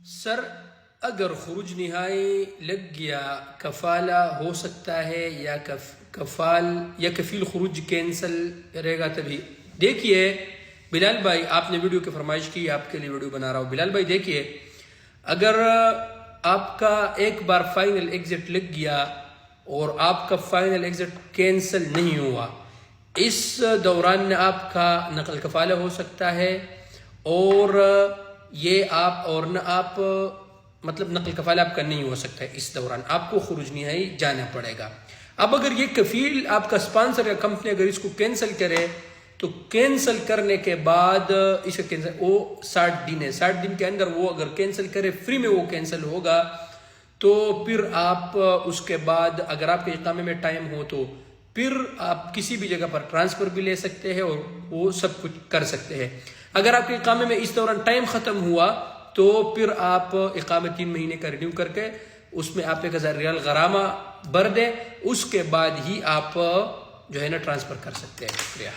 سر اگر خروج نہائی لگ گیا کفالہ ہو سکتا ہے یا کفیل خروج کینسل کرے گا تبھی؟ دیکھیے بلال بھائی، آپ نے ویڈیو کی فرمائش کی، آپ کے لیے ویڈیو بنا رہا ہوں۔ بلال بھائی دیکھیے، اگر آپ کا ایک بار فائنل ایگزٹ لگ گیا اور آپ کا فائنل ایگزٹ کینسل نہیں ہوا، اس دوران میں آپ کا نقل کفالہ ہو سکتا ہے، اور یہ آپ اور نہ آپ مطلب نقل کفالہ آپ کا نہیں ہو سکتا ہے۔ اس دوران آپ کو خروج نہائی جانا پڑے گا۔ اب اگر یہ کفیل آپ کا اسپانسر یا کمپنی اگر اس کو کینسل کرے تو کینسل کرنے کے بعد اس کا کینسل وہ 60 دن ہے، 60 دن کے اندر وہ اگر کینسل کرے، فری میں وہ کینسل ہوگا، تو پھر آپ اس کے بعد اگر آپ کے اقامے میں ٹائم ہو تو پھر آپ کسی بھی جگہ پر ٹرانسفر بھی لے سکتے ہیں اور وہ سب کچھ کر سکتے ہیں۔ اگر آپ کے اقامے میں اس دوران ٹائم ختم ہوا تو پھر آپ اقامہ 3 مہینے کا رینیو کر کے اس میں آپ 1000 ریال غرامہ بھر دیں، اس کے بعد ہی آپ جو ہے نا ٹرانسفر کر سکتے ہیں۔ شکریہ۔